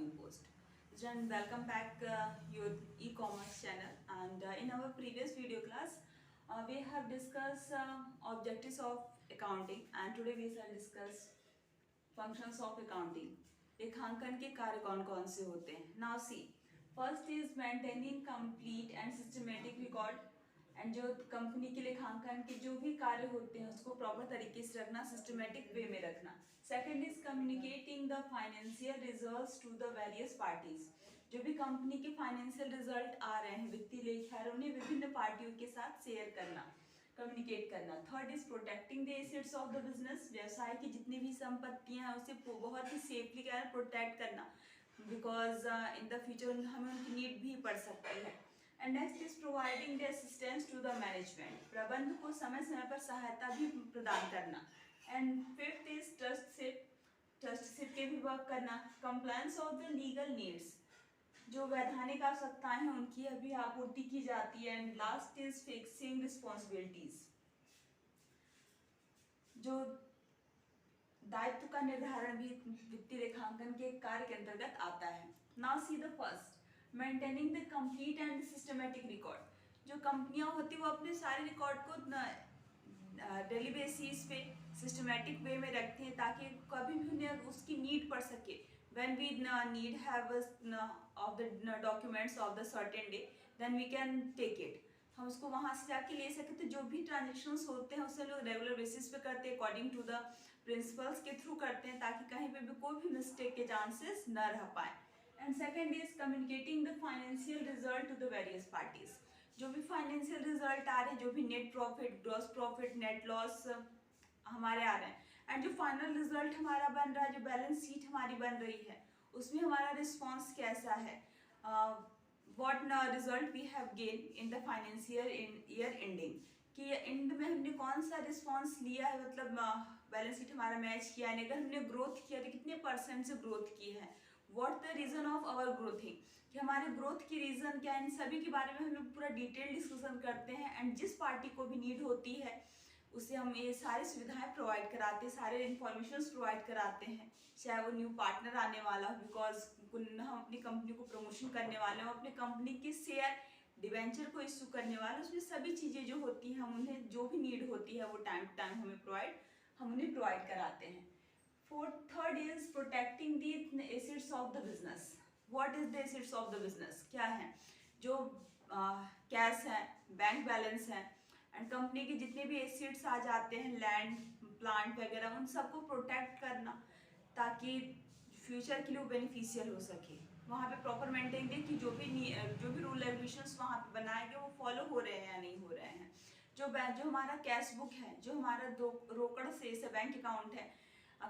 new post. Then welcome back your e-commerce channel, and in our previous video class we have discussed objectives of accounting, and today we shall discuss functions of accounting. लेखांकन के कार्य कौन कौन से होते हैं? Now see, first is maintaining complete and systematic record, and जो company के लेखांकन के जो भी कार्य होते हैं उसको प्रॉपर तरीके से रखना, सिस्टमेटिक वे में रखना. Second is communicating the financial results to the various parties. जो भी कंपनी के फाइनेंशियल रिजल्ट आ रहे हैं वित्तीय लेखा, उन्हें विभिन्न पार्टियों के साथ शेयर करना, कम्युनिकेट करना. Third is protecting the assets of the business. व्यवसाय की जितनी भी संपत्तियां हैं उसे बहुत ही सेफली क्या प्रोटेक्ट करना, बिकॉज इन द फ्यूचर हमें उनकी नीड भी पड़ सकती है. And next is providing the assistance to the management. प्रबंध को समय समय पर सहायता भी प्रदान करना. And fifth is trusteeship. Trusteeship के भी वर्क करना. Compliance of the legal needs. जो वैधानिक आवश्यकताएं हैं उनकी अभी आपूर्ति की जाती है. And last is fixing responsibilities. जो दायित्व का निर्धारण भी वित्तीय लेखांकन के कार्य के अंतर्गत आता है. Now see the first, maintaining the complete and systematic record. जो कंपनियां होती वो अपने सारे रिकॉर्ड को डेली बेसिस पे सिस्टमेटिक वे में रखती हैं ताकि कभी भी उन्हें उसकी नीड पड़ सके. When we need have of the documents of the certain day, then we can take it. हम उसको वहाँ से जाके ले सकते. तो जो भी ट्रांजेक्शन्स होते हैं उससे लोग रेगुलर बेसिस पे करते हैं, अकॉर्डिंग टू द प्रिंसिपल्स के थ्रू करते हैं, ताकि कहीं पे भी कोई भी मिस्टेक के चांसेस न रह पाए. And second is communicating the financial result to the various parties. जो भी फाइनेंशियल रिजल्ट आ रहे हैं, जो भी net profit, gross profit, net loss हमारे आ रहे हैं, एंड जो फाइनल रिजल्ट हमारा बन रहा है, जो बैलेंस शीट हमारी बन रही है, उसमें हमारा रिस्पॉन्स कैसा है, what result we have gain in the financial year ending, कि एंड में हमने कौन सा रिस्पॉन्स लिया है, मतलब बैलेंस शीट हमारा मैच किया है. अगर हमने ग्रोथ किया तो कितने % से ग्रोथ की है, what the reason of our growthing, कि हमारे ग्रोथ की रीजन क्या है. इन सभी के बारे में हम लोग पूरा डिटेल डिस्कशन करते हैं. एंड जिस पार्टी को भी नीड होती है उसे हम ये सारी सुविधाएं प्रोवाइड कराते हैं, सारे इन्फॉर्मेशन प्रोवाइड कराते हैं, चाहे वो न्यू पार्टनर आने वाला हो, बिकॉज हम अपनी कंपनी को प्रमोशन करने वाले हो, अपनी कंपनी के शेयर डिवेंचर को इश्यू करने वाले, उसमें सभी चीज़ें जो होती हैं हम उन्हें जो भी नीड होती है वो टाइम टू टाइम हम उन्हें प्रोवाइड कराते हैं. Third is protecting the assets of the business. What is the assets of the business, क्या है, जो कैश है, बैंक बैलेंस है, एंड कंपनी के जितने भी एसेट्स आ जाते हैं, लैंड, प्लांट वगैरह, उन सबको प्रोटेक्ट करना ताकि फ्यूचर के लिए वो बेनिफिशियल हो सके. वहाँ पे प्रॉपर मेंटेन दें कि जो भी रूल रेगुलेशंस वहाँ पे बनाए गए वो फॉलो हो रहे हैं या नहीं हो रहे हैं. जो हमारा कैश बुक है, जो हमारा रोकड़ से बैंक अकाउंट है,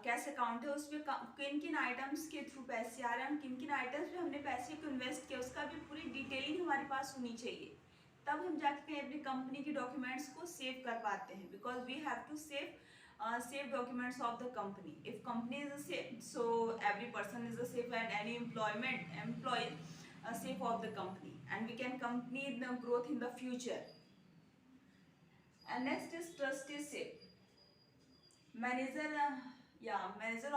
कैश अकाउंट है, उस पर किन किन आइटम्स के थ्रू पैसे आ रहे हैं, किन किन आइटम्स पे हमने पैसे को इन्वेस्ट किया, उसका भी पूरी डिटेलिंग हमारे पास होनी चाहिए. तब हम जाके कहीं अपनी कंपनी के डॉक्यूमेंट्स को सेव कर पाते हैं, because we have to save documents of the company. If company is a safe, so every person is a safe, and any employee safe of the company, and we can company the growth in the future. And next is trusteeship. Manager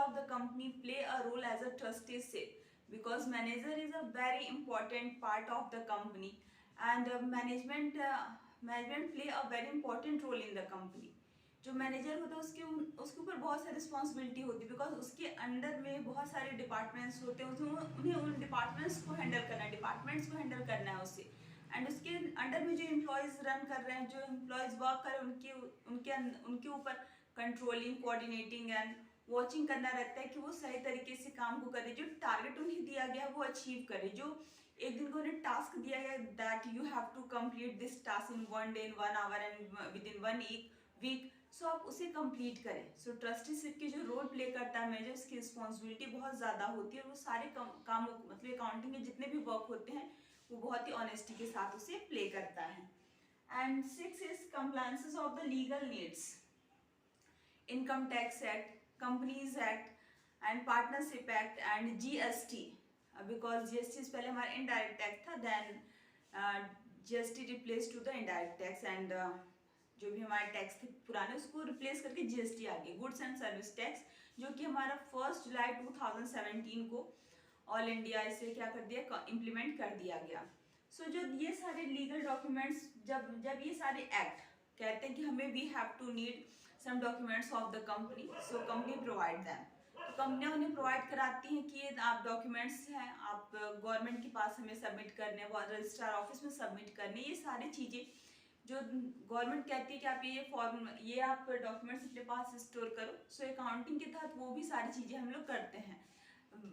of the company play a role as a trusteeship, because manager is a very important part of the company, and management play a very important role in the company. जो manager होता है उसके ऊपर बहुत सारी responsibility होती है, because उसके अंडर में बहुत सारे डिपार्टमेंट्स होते हैं, उन्हें उन डिपार्टमेंट्स को हैंडल करना है उससे. एंड उसके अंडर में जो एम्प्लॉयज़ रन कर रहे हैं, जो एम्प्लॉयज़ वर्क कर रहे हैं, उनके ऊपर कंट्रोलिंग, कोऑर्डिनेटिंग एंड वॉचिंग करना रहता है कि वो सही तरीके से काम को करे, जो टारगेट उन्हें दिया गया है वो अचीव करे. जो एक दिन को उन्हें टास्क दिया गया that you have to complete this task in 1 day, in 1 hour and within 1 week, so आप उसे कंप्लीट करें. सो ट्रस्टीशिप की जो रोल प्ले करता है मैनेजर, उसकी रिस्पॉन्सिबिलिटी बहुत ज़्यादा होती है, और वो सारे कामों मतलब अकाउंटिंग के जितने भी वर्क होते हैं वो बहुत ही ऑनेस्टी के साथ उसे प्ले करता है. And 6 is compliances of the legal needs. Income tax act, companies act, and partnership act, and GST, because GST से पहले हमारा इनडायरेक्ट टैक्स था, then GST replace to the indirect tax, and जो भी हमारे टैक्स थे पुराने उसको रिप्लेस करके GST आ गई, गुड्स एंड सर्विस टैक्स, जो कि हमारा 1 जुलाई 2017 को ऑल इंडिया इसे क्या कर दिया, इम्प्लीमेंट कर दिया गया। सो जो ये सारे लीगल डॉक्यूमेंट्स, जब ये सारे एक्ट कहते हैं कि हमें we have to need some documents of the company, so company provide them, तो कंपनियां उन्हें प्रोवाइड कराती हैं कि ये आप डॉक्यूमेंट्स हैं, आप गवर्नमेंट के पास हमें सबमिट करने, रजिस्ट्रार ऑफिस में सबमिट करने, ये सारी चीज़ें जो गवर्नमेंट कहती है कि आप ये फॉर्म, ये आप डॉक्यूमेंट्स अपने पास स्टोर करो। सो अकाउंटिंग के तहत वो भी सारी चीज़ें हम लोग करते हैं।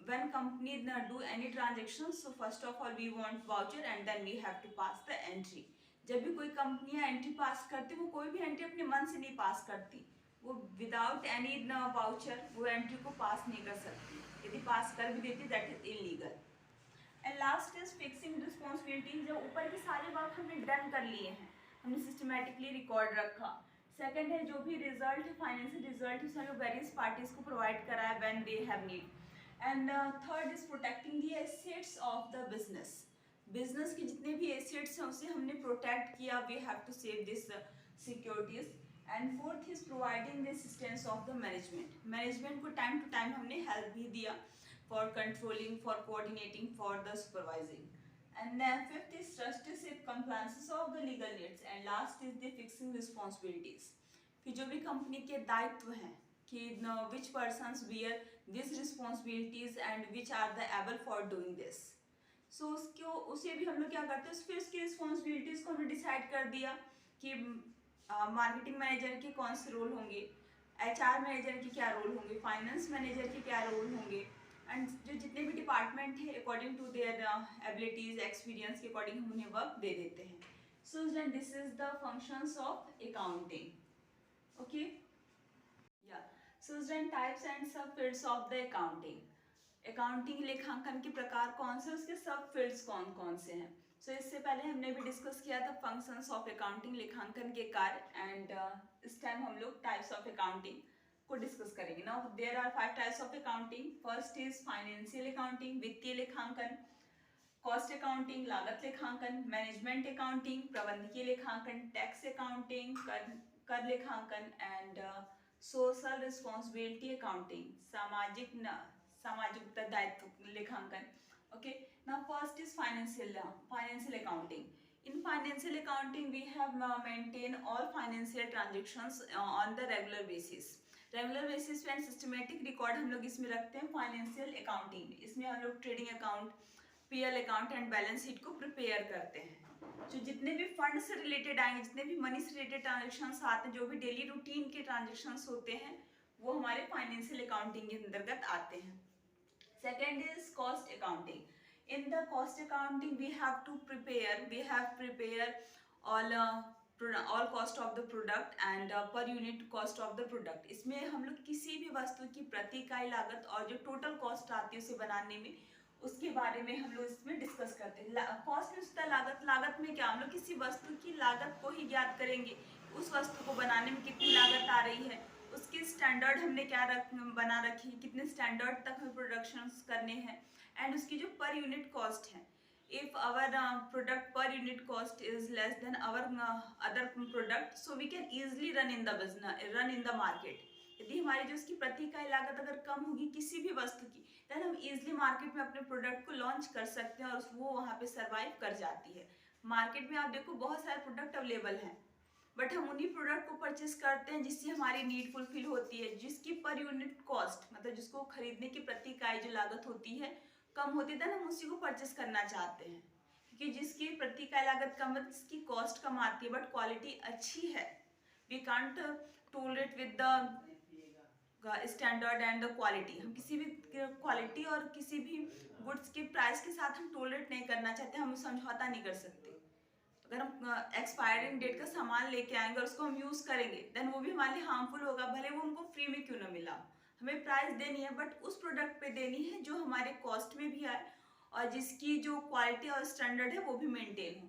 when company do any transactions, so first of all we want voucher and then we have to pass the entry। जब भी कोई कंपनियां एंट्री पास करती, वो कोई भी एंट्री अपने मन से नहीं पास करती, वो विदाउट एनी वाउचर वो एंट्री को पास नहीं कर सकती, यदि पास कर भी देती that is illegal. And last is fixing responsibilities, जब ऊपर के सारे वर्क हमने डन कर लिए हैं, हमने सिस्टमेटिकली रिकॉर्ड रखा। सेकंड है जो भी रिजल्ट है, फाइनेंशियल रिजल्ट, उसे हमें वेरियस पार्टीज को प्रोवाइड करा है when they have need. And third is protecting the assets of the business, business के जितने भी एसेट्स हैं उसे हमने प्रोटेक्ट किया, we have to save this securities. And fourth is providing the assistance of the management, management को time to time हमने help भी दिया for controlling, for coordinating, for the supervising। And then fifth is trusteeship, compliances of the legal needs, and last is the fixing responsibilities, कि जो भी company के दायित्व हैं कि which persons bear these responsibilities and which are the able for doing this। so उसको उसे भी हम लोग क्या करते हैं, फिर उसकी रिस्पॉन्सिबिलिटीज को हमने डिसाइड कर दिया कि मार्केटिंग मैनेजर के कौन से रोल होंगे, HR मैनेजर के क्या रोल होंगे, फाइनेंस मैनेजर के क्या रोल होंगे, एंड जो जितने भी डिपार्टमेंट है according to their abilities experience के अकॉर्डिंग हम उन्हें वर्क दे देते हैं। So this is the functions of accounting. Okay, या so types and sub fields of the accounting, accounting लेखांकन के प्रकार कौन से, उसके सब फील्ड्स कौन कौन से हैं। सो इससे पहले हमने भी डिस्कस किया था फंक्शंस ऑफ अकाउंटिंग, लेखांकन के कार्य, एंड इस टाइम हम लोग टाइप्स ऑफ अकाउंटिंग को डिस्कस करेंगे। Now there are 5 types of accounting. First is financial accounting, वित्तीय लेखांकन, कॉस्ट अकाउंटिंग, लागत लेखांकन, मैनेजमेंट अकाउंटिंग, प्रबंधकीय लेखांकन, टैक्स अकाउंटिंग, कर लेखांकन, एंड सोशल रिस्पॉन्सिबिलिटी अकाउंटिंग, सामाजिक उत्तरदायित्व लेखांकन। Okay, now first is financial accounting. In financial accounting, we have maintain all financial transactions on the regular basis। Regular basis पे एंड सिस्टमेटिक रिकॉर्ड हम लोग इसमें रखते हैं फाइनेंशियल अकाउंटिंग में। इसमें हम लोग trading account, PL account and balance sheet को प्रिपेयर करते हैं। जो जितने भी फंड से रिलेटेड आएंगे, जितने भी मनी से रिलेटेड ट्रांजेक्शन्स आते हैं, जो भी डेली रूटीन के ट्रांजेक्शन्स होते हैं, वो हमारे फाइनेंशियल अकाउंटिंग के अंतर्गत आते हैं। Second is cost accounting. In the cost accounting, we have prepare all cost of the product and per unit cost of the product। इसमें हम लोग किसी भी वस्तु की प्रति इकाई लागत और जो टोटल कॉस्ट आती है उसे बनाने में, उसके बारे में हम लोग इसमें डिस्कस करते हैं। कॉस्ट में होता है लागत, लागत में क्या, हम लोग किसी वस्तु की लागत को ही ज्ञात करेंगे, उस वस्तु को बनाने में कितनी लागत आ रही है, उसकी स्टैंडर्ड हमने क्या बना रखी है, कितने स्टैंडर्ड तक हमें प्रोडक्शन करने हैं, एंड उसकी जो पर यूनिट कॉस्ट है। If our product per unit cost is less than our other product, so we can easily run in the market. यदि हमारी जो उसकी प्रति इकाई लागत अगर कम होगी किसी भी वस्तु की, देन हम इजिली मार्केट में अपने प्रोडक्ट को लॉन्च कर सकते हैं और वो वहाँ पे सर्वाइव कर जाती है। मार्केट में आप देखो बहुत सारे प्रोडक्ट अवेलेबल हैं, बट हम उन्हीं प्रोडक्ट को परचेस करते हैं जिससे हमारी नीड फुलफिल होती है, जिसकी पर यूनिट कॉस्ट मतलब जिसको खरीदने की प्रति इकाई जो लागत होती है कम होती है, हम उसी को परचेस करना चाहते हैं, क्योंकि जिसकी प्रति इकाई लागत कम है जिसकी कॉस्ट कम आती है बट क्वालिटी अच्छी है। We can't tolerate with the standard and the quality. हम किसी भी क्वालिटी और किसी भी गुड्स के प्राइस के साथ हम टॉलरेट नहीं करना चाहते, हम समझौता नहीं कर सकते। अगर हम एक्सपायरिंग डेट का सामान लेके आएंगे और उसको हम यूज़ करेंगे, देन वो भी हमारे लिए हार्मफुल होगा, भले वो हमको फ्री में क्यों ना मिला। हमें प्राइस देनी है बट उस प्रोडक्ट पे देनी है जो हमारे कॉस्ट में भी आए और जिसकी जो क्वालिटी और स्टैंडर्ड है वो भी मेंटेन हो।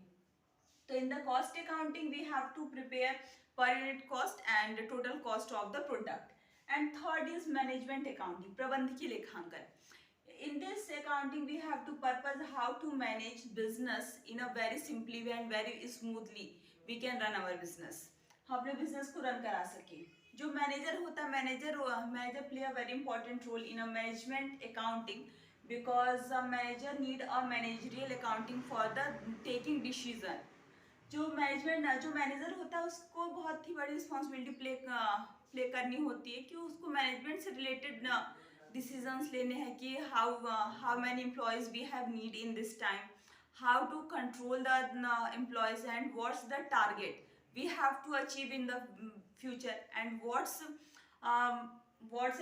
तो in the cost accounting we have to prepare per unit cost and total cost of the product. And third is management accounting, प्रबंधकीय लेखांकन। In this accounting we have to purpose how to manage business in a very simply way and very smoothly we can run our business। हम अपने business को run करा सके। जो manager होता है, manager play a very important role in a management accounting because a manager need a managerial accounting for the taking decision. जो manager होता है उसको बहुत ही बड़ी रिस्पॉन्सिबिलिटी प्ले करनी होती है कि उसको मैनेजमेंट से रिलेटेड डिसीजंस लेने हैं कि how many employees we have need in this time, how to control the employees and what's the target we have to achieve in the future and what's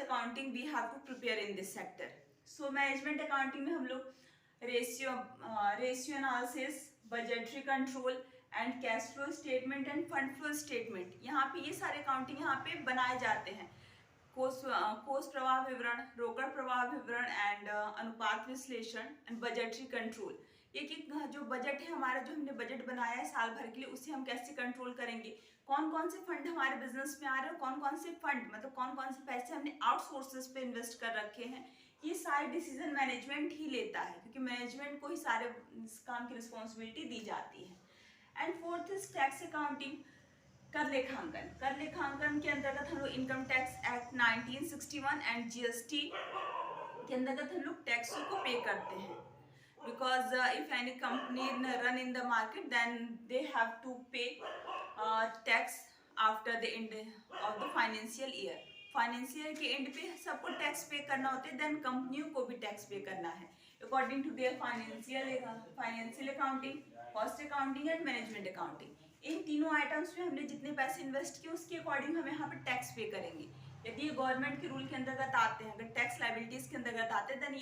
accounting we have to prepare in this sector. So management accounting में हम लोग ratio analysis, budgetary control and cash flow statement and fund flow statement, यहाँ पे ये सारे accounting यहाँ पे बनाए जाते हैं. कोष प्रवाह विवरण, रोकड़ प्रवाह विवरण एंड अनुपात विश्लेषण एंड बजटरी कंट्रोल. ये कि जो बजट है हमारा, जो हमने बजट बनाया है साल भर के लिए, उसे हम कैसे कंट्रोल करेंगे, कौन कौन से फंड हमारे बिजनेस में आ रहे हैं, कौन कौन से फंड मतलब कौन कौन से पैसे हमने आउटसोर्सेस पे इन्वेस्ट कर रखे हैं, ये सारे डिसीजन मैनेजमेंट ही लेता है क्योंकि मैनेजमेंट को ही सारे इस काम की रिस्पॉन्सिबिलिटी दी जाती है. And fourth is tax accounting, कर लेखांकन. कर लेखांकन के अंतर्गत हम लोग income tax act 1961 and GST के अंतर्गत हम लोग टैक्स को पे करते हैं. Because if any company run in the market then they have to pay tax after the end of the financial year. Financial के एंड पे सबको टैक्स पे करना होता है, देन कंपनियों को भी टैक्स पे करना है according to their financial accounting, cost accounting and management accounting. इन तीनों आइटम्स में हमने जितने पैसे इन्वेस्ट किए उसके अकॉर्डिंग हम यहाँ पे टैक्स पे करेंगे. यदि ये गवर्नमेंट के रूल के अंतर्गत आते हैं, अगर टैक्स लाइबिलिटीज के अंतर्गत आते हैं, then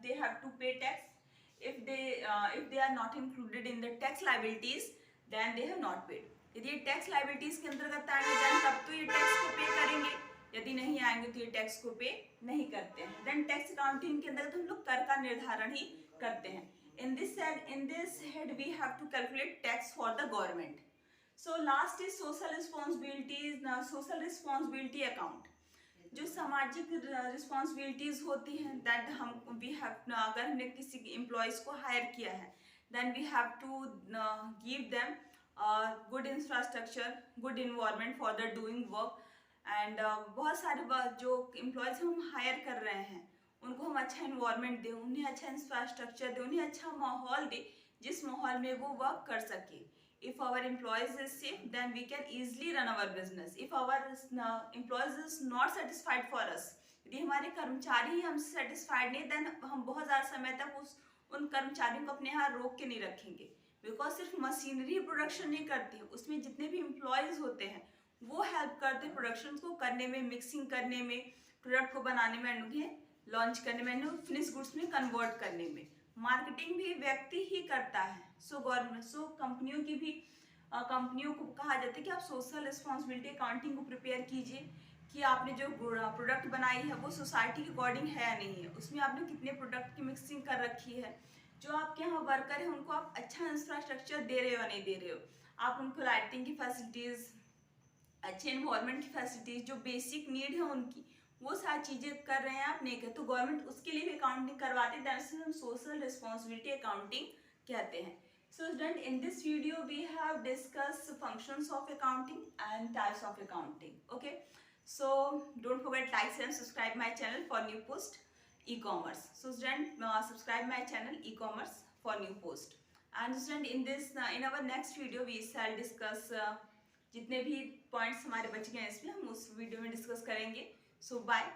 they have to pay tax. if they are not included in the tax liabilities then they have not paid. यदि ये टैक्स लाइबिलिटीज के अंतर्गत आएंगे देन तब तो ये टैक्स को पे करेंगे, यदि नहीं आएंगे तो ये टैक्स को पे नहीं करते हैं. देन टैक्स अकाउंटिंग के अंतर्गत हम लोग कर का निर्धारण ही करते हैं. in this head we have to calculate tax for the government. So last is social responsibilities. Now social responsibility account, जो सामाजिक रिस्पॉन्सिबिलिटीज होती हैं दैट हम वी हैव, अगर हमने किसी एम्प्लॉयज़ को हायर किया है then we have to give them good infrastructure, good environment for the doing work. And बहुत सारे जो एम्प्लॉयज़ हम हायर कर रहे हैं उनको हम अच्छा इन्वायरमेंट दें, उन्हें अच्छा इंफ्रास्ट्रक्चर दें, उन्हें अच्छा माहौल दें जिस माहौल में वो वर्क कर सके. If our employees is safe, then we can easily run our business. If our employees is not satisfied for us, यदि हमारे कर्मचारी ही हमसे satisfied नहीं, then हम बहुत ज़्यादा समय तक उन कर्मचारियों को अपने यहाँ रोक के नहीं रखेंगे. बिकॉज सिर्फ मशीनरी प्रोडक्शन नहीं करती है, उसमें जितने भी एम्प्लॉयज़ होते हैं वो हेल्प करते हैं प्रोडक्शन को करने में, मिक्सिंग करने में, प्रोडक्ट को बनाने में, उन्हें लॉन्च करने में, फिनिश गुड्स में कन्वर्ट करने में. मार्केटिंग भी व्यक्ति ही करता है. सो कंपनियों की भी कंपनियों को कहा जाता है कि आप सोशल रिस्पॉन्सिबिलिटी अकाउंटिंग को प्रिपेयर कीजिए कि आपने जो प्रोडक्ट बनाई है वो सोसाइटी के अकॉर्डिंग है या नहीं है, उसमें आपने कितने प्रोडक्ट की मिक्सिंग कर रखी है, जो आपके यहाँ वर्कर है उनको आप अच्छा इंफ्रास्ट्रक्चर दे रहे हो या नहीं दे रहे हो, आप उनको लाइटिंग की फैसिलिटीज़, अच्छे इन्वायरमेंट की फैसिलिटीज़, जो बेसिक नीड है उनकी, वो सारी चीज़ें कर रहे हैं आप नहीं कर, तो गवर्नमेंट उसके लिए भी अकाउंटिंग करवाते हैं, दैट्स हम सोशल रिस्पॉन्सिबिलिटी अकाउंटिंग कहते हैं. So student, in this video we have discussed functions of accounting and types of accounting. Okay, so don't forget like, share and subscribe my channel for new post e-commerce. So student, subscribe my channel e-commerce for new post. And student, in our next video we shall discuss जितने भी points हमारे बच गए हैं इसमें हम उस video में डिस्कस करेंगे. So bye.